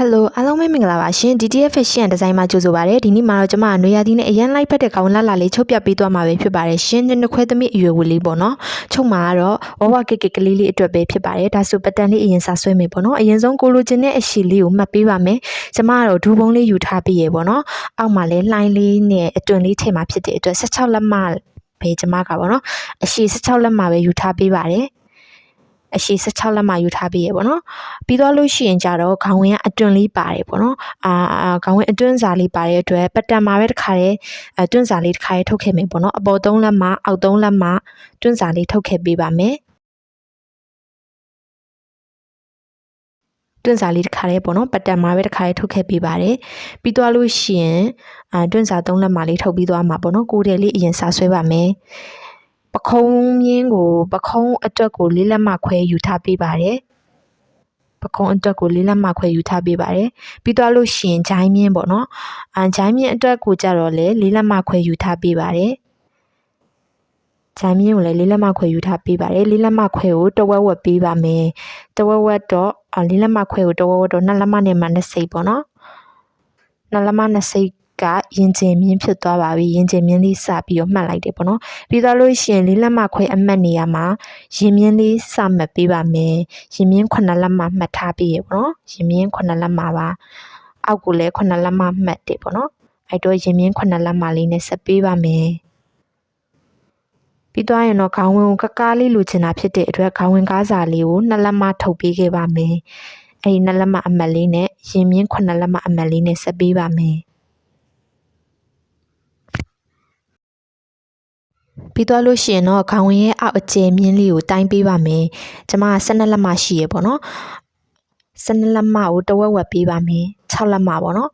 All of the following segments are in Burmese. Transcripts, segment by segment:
Hello အားလုံးပဲမင်္ဂလာပါရှင် DTF Fashion Design မှာကြိုဆိုပါရစေဒီနေ့မှာတော့ကျွန်မနွေရာသီနဲ့အရန်လိုက်ဖက်တဲ့ခေါင်းလှလှလေးချုပ်ပြပေးသွားမှာပဲဖြစ်ပါတယ်ရှင်နှစ်ခွဲသမီးအရွယ်ဝလေးပေါ့နော်ချုပ်မှာကတော့ဝဝကိကလေးလေးအတွက်ပဲဖြစ်ပါတယ်ဒါဆိုပတန်လေးအရင်စဆွဲမယ်ပေါ့နော်အရင်ဆုံးကိုလိုချင်တဲ့အရှည်လေးကိုမှတ်ပေးပါမယ်ကျွန်မကတော့ဒူးပုံးလေးယူထားပြီးရပေါ့နော်အောက်မှာလည်းလှိုင်းလေးနဲ့အတွင်လေးထည့်မှာဖြစ်တဲ့အတွက်16လက်မပဲကျွန်မကပေါ့နော်အရှည်16လက်မပဲယူထားပေးပါတယ်အရှိ16လက်မှယူထားပြီးရပေါ့နော်ပြီးတော့လို့ရှိရင်ကြတော့ခေါင်းဝင်ကအတွင်လေးပါတယ်ပေါ့နော်ခေါင်းဝင်အတွင်စာလေးပါတဲ့အတွက်ပတ်တန်မှာပဲတစ်ခါတည်းအတွင်စာလေးတစ်ခါတည်းထုတ်ခဲ့မယ်ပေါ့နော်အပေါ်3လက်မှအောက်3လက်မှအတွင်စာလေးထုတ်ခဲ့ပေးပါမယ်တွန်းစာလေးတစ်ခါလေးပေါ့နော်ပတ်တန်မှာပဲတစ်ခါလေးထုတ်ခဲ့ပေးပါတယ်ပြီးသွားလို့ရှိရင်တွန်းစာ3လက်မှလေးထုတ်ပြီးသွားမှာပေါ့နော်ကိုယ်တည်းလေးအရင်စာဆွဲပါမယ်ပခုံးမြင်းကိုပခုံးအတွက်ကို4လက်မှခွဲယူထားပေးပါတယ်ပခုံးအတွက်ကို4လက်မှခွဲယူထားပေးပါတယ်ပြီးသွားလို့ရှိရင်ဂျိုင်းမြင်းပေါ့နော်ဂျိုင်းမြင်းအတွက်ကိုကြတော့လေ4လက်မှခွဲယူထားပေးပါတယ်ဂျိုင်းမြင်းကိုလည်း4လက်မှခွဲယူထားပေးပါတယ်4လက်မှခွဲကိုတဝက်ဝက်ပေးပါမယ်တဝက်ဝက်တော့4လက်မှခွဲကိုတဝက်ဝက်တော့2လက်မှနဲ့မှ2စိတ်ပေါ့နော်2လက်မှ2စိတ်ကရင်ကျင်မြင်းဖြစ်သွားပါပြီရင်ကျင်မြင်းလေးစပြီးတော့မှတ်လိုက်တယ်ပေါ့နော်ပြီးသွားလို့ရှိရင်4လက်မှခွဲအမှတ်နေရာမှာရင်မြင်းလေးစမှတ်ပေးပါမယ်ရင်မြင်း9လက်မှမှတ်ထားပြီးရပေါ့နော်ရင်မြင်း9လက်မှပါအောက်ကိုလည်း9လက်မှမှတ်တယ်ပေါ့နော်အဲ့တော့ရင်မြင်း9လက်မှလေးနဲ့ဆက်ပေးပါမယ်ပြီးသွားရင်တော့ခေါင်းဝင်ကိုကားလေးလိုချင်တာဖြစ်တဲ့အတွက်ခေါင်းဝင်ကားစာလေးကို2လက်မှထုတ်ပေးခဲ့ပါမယ်အဲ့ဒီ2လက်မှအမှတ်လေးနဲ့ရင်မြင်း9လက်မှအမှတ်လေးနဲ့ဆက်ပေးပါမယ်ပြီးသွားလို့ရှိရင်တော့ခေါင်းဝင်ရဲ့အောက်အကျယ်မြင်းလေးကိုတိုင်းပေးပါမယ်ကျွန်မ12လက်မှရှိရပေါ့နော်12လက်မှကိုတဝက်ဝက်ပေးပါမယ်6လက်မှပေါ့နော်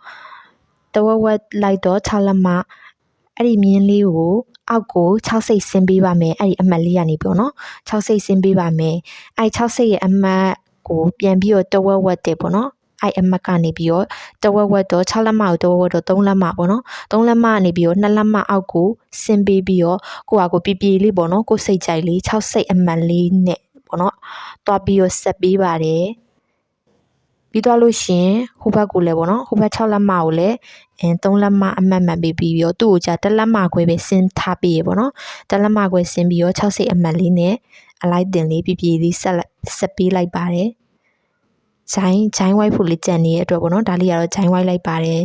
တဝက်ဝက်လိုက်တော့6လက်မှအဲ့ဒီမြင်းလေးကိုအောက်ကို6စိတ်ဆင်းပေးပါမယ်အဲ့ဒီအမှတ်လေးကနေပေါ့နော်6စိတ်ဆင်းပေးပါမယ်အဲ့6စိတ်ရဲ့အမှတ်ကိုပြန်ပြီးတော့တဝက်ဝက်တယ်ပေါ့နော်အဲ့အမှတ်ကနေပြီးတော့တဝက်ဝက်တော့6လက်မှကိုတဝက်ဝက်တော့3လက်မှပေါ့နော်3လက်မှကနေပြီးတော့2လက်မှအောက်ကိုဆင်းပေးပြီးတော့ကိုဟာကိုပြပြလေးပေါ့နော်ကိုစိတ်ကြိုက်လေး6စိတ်အမှတ်လေးနဲ့ပေါ့နော်တွားပြီးတော့ဆက်ပေးပါတယ်ပြီးတော့လို့ရှင်ဟိုဘက်ကိုလည်းပေါ့နော်ဟိုဘက်6လက်မှကိုလည်း3လက်မှအမှတ်မှတ်ပေးပြီးတော့သူ့ကိုじゃ1လက်မှခွဲပဲဆင်းထားပေးရပေါ့နော်1လက်မှခွဲဆင်းပြီးတော့6စိတ်အမှတ်လေးနဲ့အလိုက်တင်လေးပြပြလေးဆက်ပေးလိုက်ပါတယ်ဂျိုင်းဝိုက်ဖို့လေးကြံနေတဲ့အတွက်ပေါ့နော်ဒါလေးကတော့ဂျိုင်းဝိုက်လိုက်ပါတယ်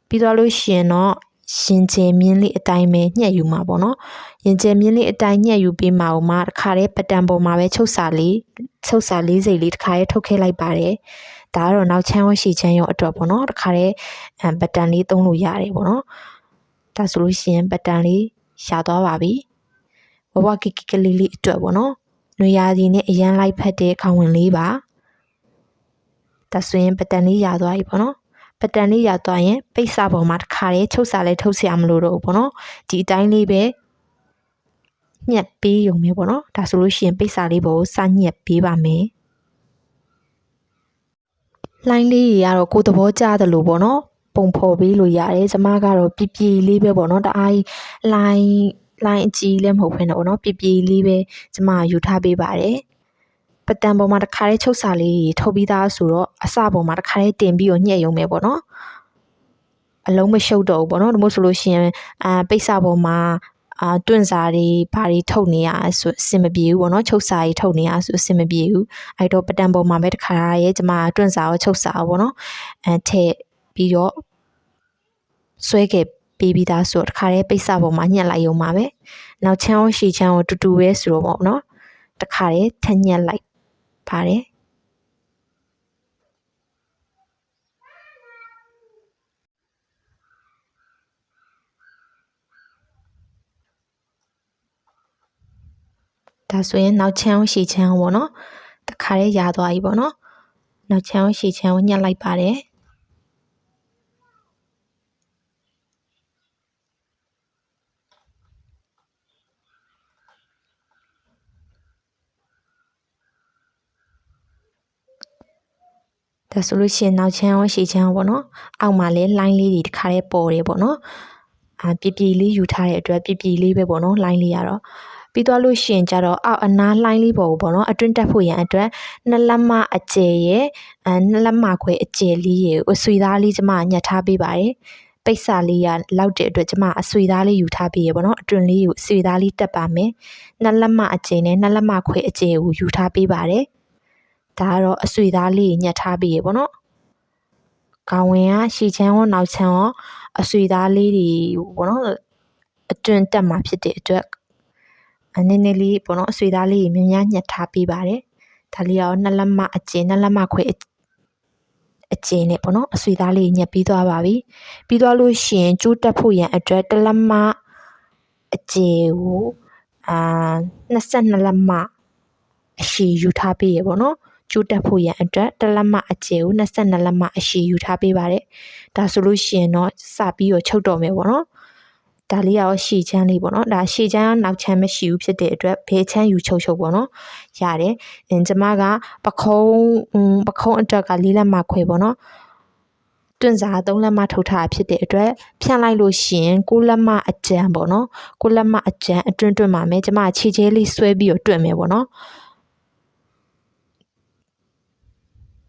ပြီးတော့လို့ရှိရင်တော့ရင်ကျယ်မြင်းလေးအတိုင်းပဲညှက်ယူမှာပေါ့နော်ရင်ကျယ်မြင်းလေးအတိုင်းညှက်ယူပြီးမှတခါတည်းပတံပေါ်မှာပဲချုပ်စာလေးစိတ်လေးတခါတည်းထုတ်ခဲ့လိုက်ပါတယ်ဒါကတော့နောက်ချမ်းဝရှိချမ်းရောအတွက်ပေါ့နော်တခါတည်းပတံလေးသုံးလို့ရတယ်ပေါ့နော်ဒါဆိုလို့ရှိရင်ပတံလေးရှာသွားပါပြီဝဝကိကလေးလေးအတွက်ပေါ့နော်နွေရာသီနဲ့အရန်လိုက်ဖက်တဲ့ခေါင်းဝင်လေးပါဒါဆိုရင်ပတန်လေးရသွားပြီပေါ့နော်ပတန်လေးရသွားရင်ပိတ်စာပေါ်မှာတစ်ခါတည်းချုပ်စာလေးထုတ်ဆရာမလို့တော့ဘူးပေါ့နော်ဒီအတိုင်းလေးပဲညက်ပေးရုံပဲပေါ့နော်ဒါဆိုလို့ရှိရင်ပိတ်စာလေးပေါ်ကိုစညက်ပေးပါမယ်လှိုင်းလေးတွေကတော့ကိုယ်သဘောကျတယ်လို့ပေါ့နော်ပုံဖော်ပေးလို့ရတယ်ကျမကတော့ပြပြလေးပဲပေါ့နော်တအားလှိုင်းအကြီးလည်းမဟုတ်ဘဲနဲ့ပေါ့နော်ပြပြလေးပဲကျမယူထားပေးပါတယ်ပတံပေါ်မှာတစ်ခါလေးချုပ်စာလေးထုတ်ပြီးသားဆိုတော့အစပေါ်မှာတစ်ခါလေးတင်ပြီးတော့ညှက်ရုံပဲပေါ့နော်အလုံးမရှုပ်တော့ဘူးပေါ့နော်ဒါမှမဟုတ်ဆိုလို့ရှိရင်ပိတ်စာပေါ်မှာတွန့်စာတွေဘာတွေထုတ်နေရဆိုအဆင်မပြေဘူးပေါ့နော်ချုပ်စာတွေထုတ်နေရဆိုအဆင်မပြေဘူးအဲ့တော့ပတံပေါ်မှာပဲတစ်ခါရဲကျမတွန့်စာရောချုပ်စာရောပေါ့နော်ထည့်ပြီးတော့ဆွဲခဲ့ပေးပြီးသားဆိုတော့တစ်ခါရဲပိတ်စာပေါ်မှာညှက်လိုက်ရုံပါပဲနောက်ချမ်းရောရှည်ချမ်းရောတူတူပဲဆိုတော့ပေါ့နော်တစ်ခါရဲထက်ညှက်လိုက်ပါတယ်ဒါဆိုရင်နောက်ချမ်းရှည်ချမ်းပေါ့နော်တခါလေးရသွားပြီပေါ့နော်နောက်ချမ်းရှည်ချမ်းကိုညှက်လိုက်ပါတယ်ဒါဆိုလို့ရှိရင်နောက်ချမ်းရောရှည်ချမ်းပေါ့နော်အောက်မှာလည်းလိုင်းလေးတွေတစ်ခါလေးပေါ်တယ်ပေါ့နော်ပြပြလေးယူထားတဲ့အတွက်ပြပြလေးပဲပေါ့နော်လိုင်းလေးရတော့ ပြီးသွားလို့ရှိရင်ကြတော့အောက်အနားလှိုင်းလေးပေါ်ပေါ့နော်အတွင်းတက်ဖို့ရန်အတွက်နှစ်လက်မအကျယ်ရဲ့နှစ်လက်မခွဲအကျယ်လေးရဲ့အဆွေသားလေးကျမညှက်ထားပေးပါတယ်ပိတ်စာလေးရလောက်တဲ့အတွက်ကျမအဆွေသားလေးယူထားပေးရပေါ့နော်အတွင်းလေးကိုအဆွေသားလေးတက်ပါမယ်နှစ်လက်မအကျယ်နဲ့နှစ်လက်မခွဲအကျယ်ကိုယူထားပေးပါတယ်ဒါကတော့အဆွေသားလေးညှက်ထားပေးရပေါ့နော်ခေါင်းဝင်ကရှီချမ်းရောနောက်ချမ်းရောအဆွေသားလေးတွေပေါ့နော်အတွင်းတက်မှာဖြစ်တဲ့အတွက်နည်းနည်းလေးပေါ့နော်အဆွေသားလေးများများညှက်ထားပေးပါတယ်ဒါလေးရောနှစ်လက်မအကျယ်နှစ်လက်မခွဲအကျယ်နဲ့ပေါ့နော်အဆွေသားလေးညှက်ပြီးသွားပါပြီပြီးသွားလို့ရှိရင်ကျိုးတက်ဖို့ရန်အတွက်တစ်လက်မအကျယ်ကို22လက်မအရှည်ယူထားပေးရပေါ့နော်ကျိုးတက်ဖို့ရန်အတွက်တစ်လက်မအကျယ်ကို22လက်မအရှည်ယူထားပေးပါတယ်ဒါဆိုလို့ရှိရင်တော့စပြီးတော့ချုပ်တော့မယ်ပေါ့နော်ဒါလေးရောရှည်ချမ်းလေးပေါ့နော်ဒါရှည်ချမ်းနောက်ချမ်းမရှိဘူးဖြစ်တဲ့အတွက်ဘေးချမ်းယူချုပ်ပေါ့နော်ရတယ်ကျမကပခုံးအတွက်က4လက်မခွဲပေါ့နော်တွန့်စာ3လက်မထုတ်ထားဖြစ်တဲ့အတွက်ဖြန့်လိုက်လို့ရှိရင်6လက်မအကျန်ပေါ့နော်6လက်မအကျန်အတွင်းမှာမယ်ကျမခြေချဲလေးဆွဲပြီးတော့တွန့်မယ်ပေါ့နော်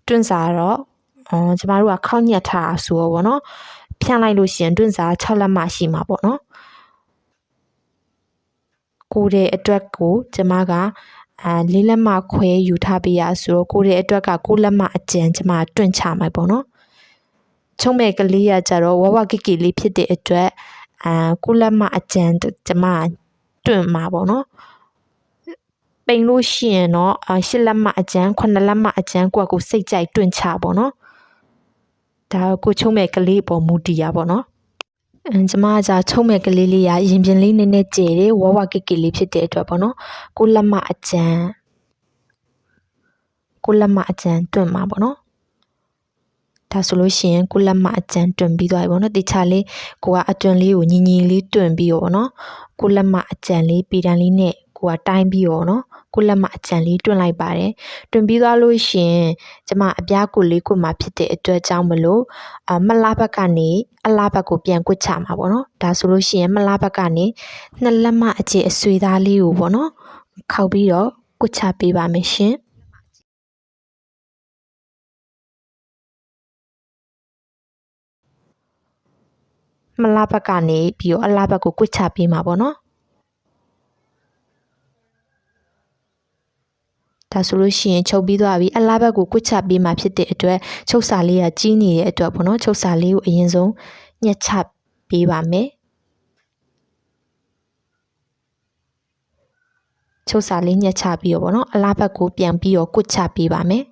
တွန့်စာတော့ကျမတို့ကခောက်ညက်ထားဆိုတော့ပေါ့နော်ဖြန့်လိုက်လို့ရှိရင်တွန့်စာ6လက်မရှိမှာပေါ့နော်ကိုယ်တဲ့အတွက်ကိုကျမက4လက်မခွဲယူထားပေးရဆိုတော့ကိုယ်တဲ့အတွက်က6လက်မအကျန်ကျမတွန့်ချမှာပေါ့နော်ချုံမဲ့ကလေးရကြတော့ဝဝကိကိလေးဖြစ်တဲ့အတွက်6လက်မအကျန်ကျမတွန့်မှာပေါ့နော်ပိန်လို့ရှိရင်တော့8လက်မအကျန်9လက်မအကျန်ကိုစိတ်ကြိုက်တွန့်ချပေါ့နော်ဒါကိုချုံမဲ့ကလေးပေါ်မူတည်ရပေါ့နော်ကျမကချုံမဲ့ကလေးလေးရရင်ပြင်လေးနည်းနည်းကျယ်တယ်ဝဝကိကိလေးဖြစ်တဲ့အတွက်ပေါ့နော်6လက်မအကျန်တွန့်မှာပေါ့နော်ဒါဆိုလို့ရှိရင်6လက်မအကျန်တွန့်ပြီးသွားပြီပေါ့နော်တခြားလေးကိုကအတွင်းလေးကိုညီညီလေးတွန့်ပြီးရောပေါ့နော်6လက်မအကျန်လေးပေတံလေးနဲ့ကိုကတိုင်းပြီးရောနော်6လက်မအကျန်လေးတွန့်လိုက်ပါတယ်တွန့်ပြီးသွားလို့ရှိရင်ကျမအပြားကိုလေးကိုမှဖြစ်တဲ့အတွက်ကြောင့်မလို့မလားဘက်ကနေအလားဘက်ကိုပြန်ကွတ်ချမှာပေါ့နော်ဒါဆိုလို့ရှိရင်မလားဘက်ကနေ2လက်မအကျယ်အဆွေသားလေးကိုပေါ့နော်ခောက်ပြီးတော့ကွတ်ချပေးပါမယ်ရှင်မလားဘက်ကနေပြီးတော့အလားဘက်ကိုကွတ်ချပေးမှာပေါ့နော်ဒါဆိုလို့ရှိရင်ချုပ်ပြီးသွားပြီအလားဘက်ကိုကွတ်ချပေးမှာဖြစ်တဲ့အတွက်ချုပ်စာလေးကကြီးနေတဲ့အတွက်ပေါ့နော်ချုပ်စာလေးကိုအရင်ဆုံးညှက်ချပေးပါမယ်ချုပ်စာလေးညှက်ချပြီးတော့ပေါ့နော်အလားဘက်ကိုပြန်ပြီးတော့ကွတ်ချပေးပါမယ်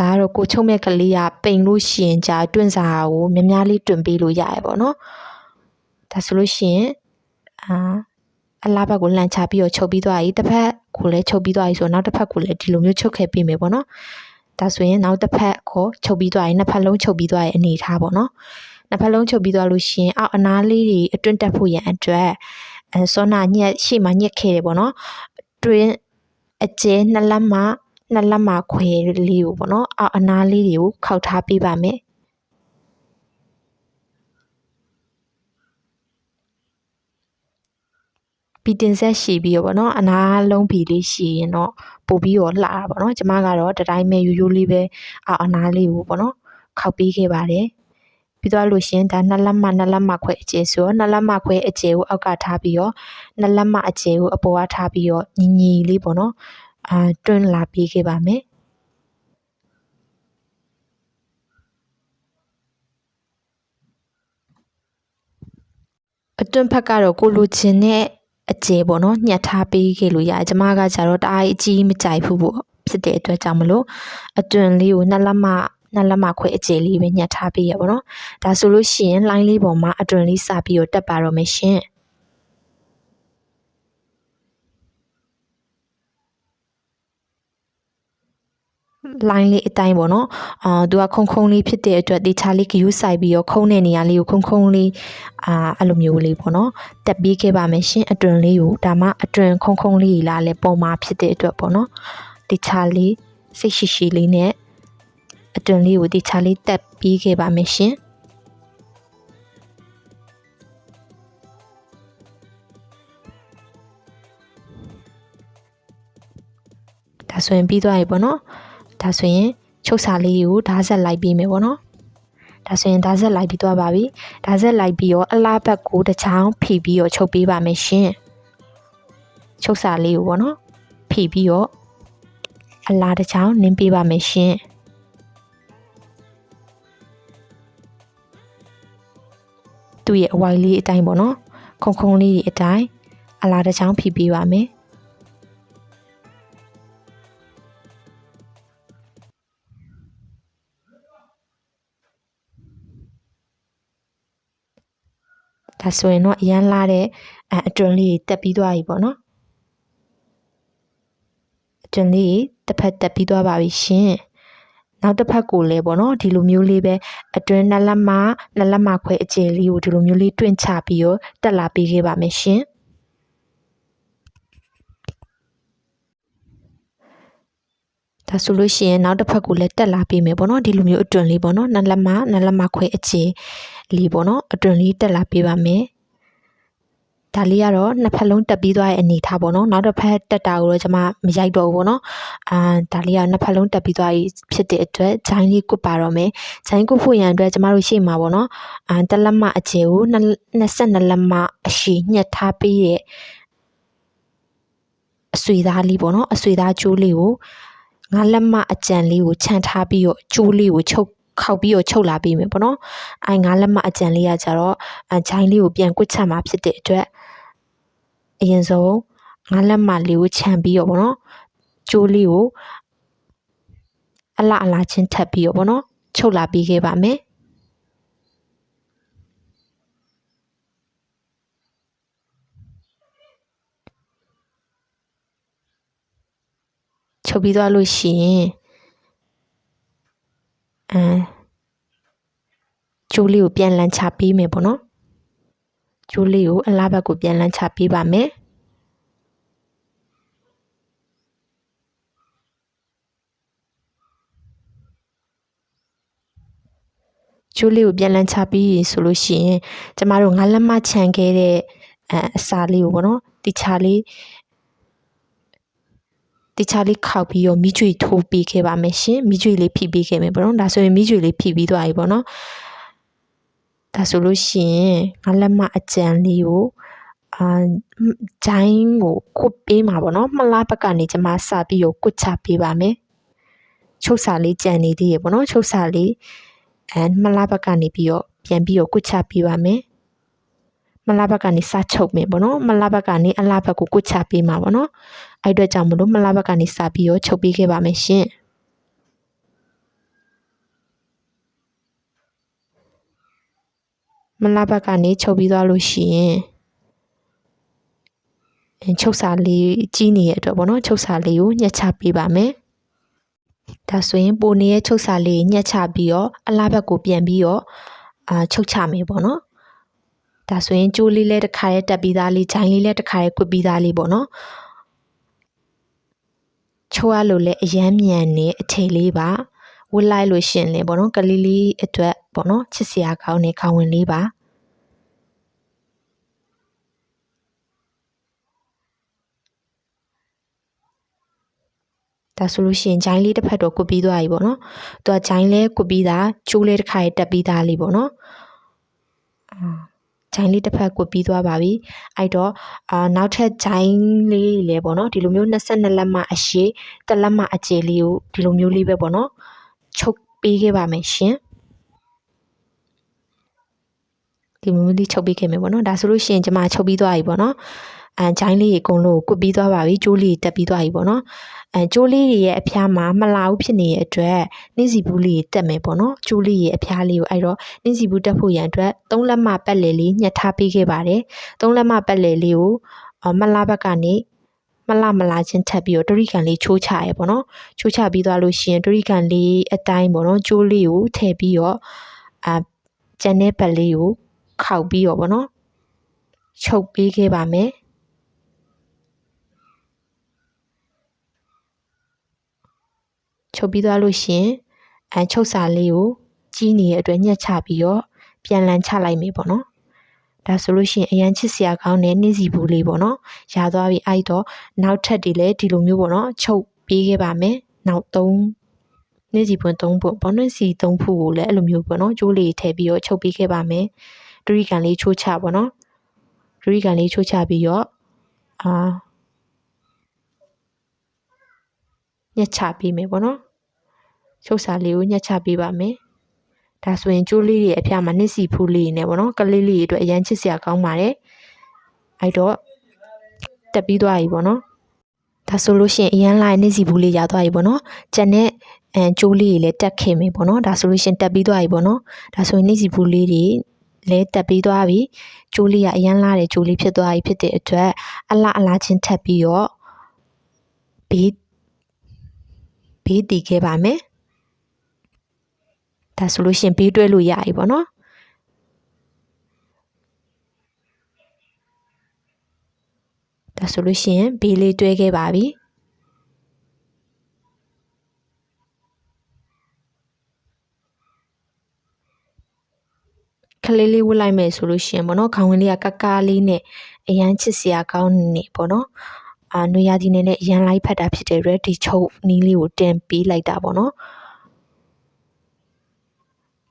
ဒါကတော့ကိုချုံမဲ့ကလေးကပိန်လို့ရှိရင်ကြာတွန့်စာကိုများများလေးတွန့်ပေးလို့ရရပေါ့နော်ဒါဆိုလို့ရှိရင်အလားဘက်ကိုလှန်ချပြီးတော့ချုပ်ပြီးသွားပြီတစ်ဖက်ကိုလည်းချုပ်ပြီးသွားပြီဆိုတော့နောက်တစ်ဖက်ကိုလည်းဒီလိုမျိုးချုပ်ခဲ့ပေးမယ်ပေါ့နော်ဒါဆိုရင်နောက်တစ်ဖက်ကိုချုပ်ပြီးသွားရင်နှစ်ဖက်လုံးချုပ်ပြီးသွားရဲ့အနေထားပေါ့နော်နှစ်ဖက်လုံးချုပ်ပြီးသွားလို့ရှိရင်အောက်အနားလေးတွေအတွင်းတက်ဖို့ရန်အတွက်စောနာညက်ရှေ့မှာညက်ခဲ့တယ်ပေါ့နော်တွင်းအကျဲ2လက်မခွဲလေးကိုပေါ့နော်အောက်အနားလေးတွေကိုခောက်ထားပေးပါမယ်ပြီးတင်ဆက်ရှည်ပြီးတော့ပေါ့နော်အနားလုံးဘီလေးရှည်ရင်တော့ပို့ပြီးတော့လှတာပေါ့နော်ကျမကတော့တတိုင်းမဲ့ရိုးလေးပဲအောက်အနားလေးကိုပေါ့နော်ခောက်ပေးခဲ့ပါတယ်ပြီးသွားလို့ရှင်ဒါ2လက်မခွဲအကျယ်ဆိုတော့2လက်မခွဲအကျယ်ကိုအောက်ကထားပြီးတော့2လက်မအကျယ်ကိုအပေါ်ကထားပြီးတော့ညီညီလေးပေါ့နော်တွန်းလာပေးခဲ့ပါမယ်အတွင်းဖက်ကတော့ကိုလိုချင်တဲ့အကျယ်ပေါ့နော်ညှက်ထားပေးခဲ့လို့ရတယ်ကျမကကြတော့တအားအကြီးမကြိုက်ဘူးပေါ့ဖြစ်တဲ့အတွက်ကြောင့်မလို့အတွင်းလေးကို2လက်မခွဲအကျယ်လေးပဲညှက်ထားပေးရပါတော့ဒါဆိုလို့ရှိရင်လိုင်းလေးပေါ်မှာအတွင်းလေးစပြီးတော့တက်ပါတော့မယ်ရှင်လိုင်းလေးအတိုင်းပေါ့နော်သူကခုံလေးဖြစ်တဲ့အတွက်ဒီချာလေးဂယူးဆိုင်ပြီးတော့ခုံတဲ့နေရာလေးကိုခုံလေးအဲ့လိုမျိုးလေးပေါ့နော်တက်ပြီးခဲ့ပါမယ်ရှင်အတွင်လေးကိုဒါမှအတွင်ခုံလေးလာလဲပုံမှာဖြစ်တဲ့အတွက်ပေါ့နော်ဒီချာလေးစိတ်ရှိရှိလေးနဲ့ အတွင်လေးကိုတေချာလေးတက်ပြီးခဲ့ပါမယ်ရှင်ဒါဆိုရင်ပြီးသွားပြီပေါ့နော်ဒါဆိုရင်ချုပ်စာလေးကိုဓာတ်ဆက်လိုက်ပြီးမယ်ပေါ့နော်ဒါဆိုရင်ဓာတ်ဆက်လိုက်ပြီးသွားပါပြီဓာတ်ဆက်လိုက်ပြီးတော့အလားဘက်ကိုတစ်ချောင်းဖိပြီးတော့ချုပ်ပေးပါမယ်ရှင်ချုပ်စာလေးကိုပေါ့နော်ဖိပြီးတော့အလားတစ်ချောင်းနင်းပေးပါမယ်ရှင်သူ့ရဲ့အဝိုင်းလေးအတိုင်းပေါ့နော်ခုံလေးအတိုင်းအလားတစ်ချောင်းဖိပေးပါမယ်ဒါဆိုရင်တော့အရန်လာတဲ့အတွင်လေးတက်ပြီးသွားပြီပေါ့နော်အတွင်လေးတစ်ဖက်တက်ပြီးသွားပါပြီရှင်နောက်တစ်ဖက်ကိုလည်းပေါ့နော်ဒီလိုမျိုးလေးပဲအတွင်နှစ်လက်မခွဲအကျယ်လေးကိုဒီလိုမျိုးလေးတွင့်ချပြီးတော့တက်လာပေးခဲ့ပါမယ်ရှင်ဒါဆိုလို့ရှိရင်နောက်တစ်ဖက်ကိုလည်းတက်လာပေးမယ်ပေါ့နော်ဒီလိုမျိုးအတွင်လေးပေါ့နော်နှစ်လက်မခွဲအကျယ်လေးပေါ့နော်အတွင်လေးတက်လာပေးပါမယ်ဒါလေးကတော့နှစ်ဖက်လုံးတက်ပြီးသွားရဲ့အနေထားပေါ့နော်နောက်တစ်ဖက်တက်တာကိုတော့ကျွန်မမရိုက်တော့ဘူးပေါ့နော်ဒါလေးကနှစ်ဖက်လုံးတက်ပြီးသွားပြီဖြစ်တဲ့အတွက်ဂျိုင်းလေးကုတ်ပါတော့မယ်ဂျိုင်းကုတ်ဖို့ရန်အတွက်ကျွန်မတို့ရှေ့မှာပေါ့နော်တစ်လက်မအကျယ်ကို22လက်မအရှိညှက်ထားပေးရဲ့အဆွေသားလေးပေါ့နော်အဆွေသားကျိုးလေးကို9လက်မအကျန်လေးကိုခြံထားပြီးတော့ကျိုးလေးကိုခောက်ပြီးတော့ချုပ်လာပေးမယ်ပေါ့နော်9လက်မအကျန်လေးကကြတော့ဂျိုင်းလေးကိုပြန်ကွတ်ချက်မှာဖြစ်တဲ့အတွက်အရင်ဆုံး9လက်မလေးကိုခြံပြီးတော့ပေါ့နော်ကျိုးလေးကိုအလားချင်းထပ်ပြီးတော့ပေါ့နော်ချုပ်လာပေးခဲ့ပါမယ်ချုပ်ပြီးသွားလို့ရှိရင်ကျိုးလေးကိုပြန်လန်းချပေးမယ်ပေါ့နော်ကျိုးလေးကိုအလားဘက်ကိုပြန်လန်းချပေးပါမယ်ကျိုးလေးကိုပြန်လန်းချပြီးဆိုလို့ရှိရင်ကျမတို့9လက်မခြံခဲ့တဲ့အစာလေးကိုပေါ့နော်တိချာလေးခောက်ပြီးတော့မိကျွေထိုးပေးခဲ့ပါမယ်ရှင်မိကျွေလေးဖိပေးခဲ့မယ်ပေါ့နော်ဒါဆိုရင်မိကျွေလေးဖိပြီးသွားပြီပေါ့နော်ဒါဆိုလို့ရှိရင်9လက်မအကျန်လေးကိုဂျိုင်းကိုကုတ်ပေးမှာပေါ့နော်မလားဘက်ကနေကျွန်မစပြီးတော့ကုတ်ချပေးပါမယ်ချုပ်စာလေးကြံနေသေးရေပေါ့နော်ချုပ်စာလေးမလားဘက်ကနေပြီးတော့ပြန်ပြီးတော့ကုတ်ချပေးပါမယ်မလားဘက်ကနေစချုပ်မယ်ပေါ့နော်မလားဘက်ကနေအလားဘက်ကိုကုတ်ချပေးမှာပေါ့နော်အဲ့အတွက်ကြောင့်မလို့မလားဘက်ကနေစပြီးတော့ချုပ်ပေးခဲ့ပါမယ်ရှင်မလားဘက်ကနေချုပ်ပြီးသွားလို့ရှိရင်ချုပ်စာလေးကြီးနေတဲ့အတွက်ပေါ့နော်ချုပ်စာလေးကိုညှက်ချပေးပါမယ်ဒါဆိုရင်ပိုနေတဲ့ချုပ်စာလေးညှက်ချပြီးတော့အလားဘက်ကိုပြန်ပြီးတော့ချုပ်ချမယ်ပေါ့နော်ဒါဆိုရင်ကျိုးလေးလည်းတစ်ခါရဲတက်ပြီးသားလေးဂျိုင်းလေးလည်းတစ်ခါရဲကွတ်ပြီးသားလေးပေါ့နော်ချိုးရလို့လည်းအရမ်းမြန်နေအထည်လေးပါဝတ်လိုက်လို့ရှင်လေပေါ့နော်ကလေးလေးအတွက်ပေါ့နော်ချစ်စရာကောင်းတဲ့ခေါင်းဝင်လေးပါဒါဆိုလို့ရှိရင်ဂျိုင်းလေးတစ်ဖက်တော့ကွတ်ပြီးသွားပြီပေါ့နော်သူကဂျိုင်းလေးကွတ်ပြီးသားကျိုးလေးတစ်ခါရဲတက်ပြီးသားလေးပေါ့နော်ဂျိုင်းလေးတစ်ဖက်ကွတ်ပြီးသွားပါပြီအဲ့တော့နောက်ထပ်ဂျိုင်းလေးလည်းပေါ့နော်ဒီလိုမျိုး22လက်မအရှိတစ်လက်မအကျယ်လေးကိုဒီလိုမျိုးလေးပဲပေါ့နော်ချုပ်ပေးခဲ့ပါမယ်ရှင်ဒီမျိုးလေးချုပ်ပေးခဲ့မယ်ပေါ့နော်ဒါဆိုလို့ရှိရင်ကျွန်မချုပ်ပြီးသွားပြီပေါ့နော်ဂျိုင်းလေးအကုန်လုံးကွတ်ပြီးသွားပါပြီကျိုးလေးတက်ပြီးသွားပြီပေါ့နော်ကျိုးလေးတွေရဲ့အဖျားမှာမလာဘူးဖြစ်နေတဲ့အတွက်နှင်းစီဘူးလေးတက်မယ်ပေါ့နော်ကျိုးလေးရဲ့အဖျားလေးကိုအဲ့တော့နှင်းစီဘူးတက်ဖို့ရန်အတွက်3လက်မပတ်လည်လေးညှက်ထားပေးခဲ့ပါတယ်3လက်မပတ်လည်လေးကိုမလာဘက်ကနေမလာချင်းထပ်ပြီးတော့ဒရိကန်လေးချိုးချရဲပေါ့နော်ချိုးချပြီးသွားလို့ရှိရင်ဒရိကန်လေးအတိုင်းပေါ့နော်ကျိုးလေးကိုထည့်ပြီးတော့ကျန်တဲ့ပတ်လေးကိုခောက်ပြီးတော့ပေါ့နော်ချုပ်ပေးခဲ့ပါမယ်ချုပ်ပြီးသွားလို့ရှိရင် ချုပ်စာလေးကိုကြီးနေတဲ့အတွက်ညှက်ချပြီးတော့ပြန်လန်ချလိုက်မယ်ပေါ့နော်ဒါဆိုလို့ရှိရင်အရန်ချစ်စရာကောင်းတဲ့နှင်းစီဘူးလေးပေါ့နော်ရသွားပြီအဲ့တော့နောက်ထပ်ဒီလည်းဒီလိုမျိုးပေါ့နော်ချုပ်ပေးခဲ့ပါမယ်နောက်3နှင်းစီပွင့်3ပွင့်ပေါ့နှင်းစီ3ဖူကိုလည်းအဲ့လိုမျိုးပေါ့နော်ကျိုးလေးထည့်ပြီးတော့ချုပ်ပေးခဲ့ပါမယ်ဒရီကန်လေးချိုးချပေါ့နော်ဒရီကန်လေးချိုးချပြီးတော့ညှက်ချပေးမယ်ပေါ့နော်ချုပ်စာလေးကိုညှက်ချပေးပါမယ်ဒါဆိုရင်ကျိုးလေးတွေအဖျားမှာနှင်းစီဖူးလေးနဲ့ပေါ့နော်ကလေးလေးတွေအတွက်အရန်ချစ်စရာကောင်းပါတယ်အဲ့တော့တက်ပြီးသွားပြီပေါ့နော်ဒါဆိုလို့ရှိရင်အရန်လိုက်နှင်းစီဖူးလေးရသွားပြီပေါ့နော်ကျန်တဲ့ကျိုးလေးတွေလည်းတက်ခဲ့မယ်ပေါ့နော်ဒါဆိုလို့ရှိရင်တက်ပြီးသွားပြီပေါ့နော်ဒါဆိုရင်နှင်းစီဖူးလေးတွေလည်းတက်ပြီးသွားပြီကျိုးလေးကအရန်လာတဲ့ကျိုးလေးဖြစ်သွားပြီဖြစ်တဲ့အတွက်အလားချင်းထပ်ပြီးတော့ဘေးတည်ခဲ့ပါမယ်ဒါဆိုလို့ရှိရင်ဘေးတွဲလို့ရပြီပေါ့နော်ဒါဆိုလို့ရှိရင်ဘေးလေးတွဲခဲ့ပါပြီခလေးလေးဝတ်လိုက်မယ်ဆိုလို့ရှိရင်ပေါ့နော်ခေါင်းဝင်လေးကကလေးနဲ့အရန်ချစ်စရာကောင်းနေပေါ့နော်နွေရာသီနဲ့အရန်လိုက်ဖတ်တာဖြစ်တဲ့ ready ချုပ်နီးလေးကိုတင်ပေးလိုက်တာပေါ့နော်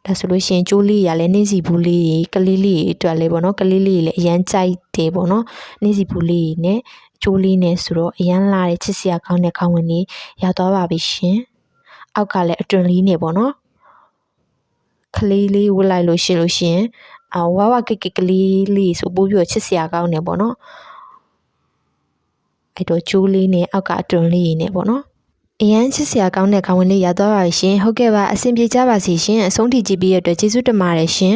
ဒါဆိုလို့ရှိရင်ကျိုးလေးရလည်းနှင်းစီဘူးလေးကလေးလေးအတွက်လေးပေါ့နော်ကလေးလေးလည်းအရန်ကြိုက်တယ်ပေါ့နော်နှင်းစီဘူးလေးနဲ့ကျိုးလေးနဲ့ဆိုတော့အရန်လာတဲ့ချစ်စရာကောင်းတဲ့ခေါင်းဝင်လေးရောက်သွားပါပြီရှင်အောက်ကလည်းအတွင်လေးနဲ့ပေါ့နော်ကလေးလေးဝတ်လိုက်လို့ရှိရင်ဝါကိတ်ကလေးလေးဆိုပို့ပြီးချစ်စရာကောင်းတယ်ပေါ့နော်အဲ့တော့ကျိုးလေးနဲ့အောက်ကအတွင်လေးနဲ့ပေါ့နော်အရန်ချစ်စရာကောင်းတဲ့ခေါင်းဝင်လေးရသွားပါရှင်ဟုတ်ကဲ့ပါအဆင်ပြေကြပါစေရှင်အဆုံးထိကြည့်ပြီးရတဲ့အတွက်ကျေးဇူးတင်ပါတယ်ရှင်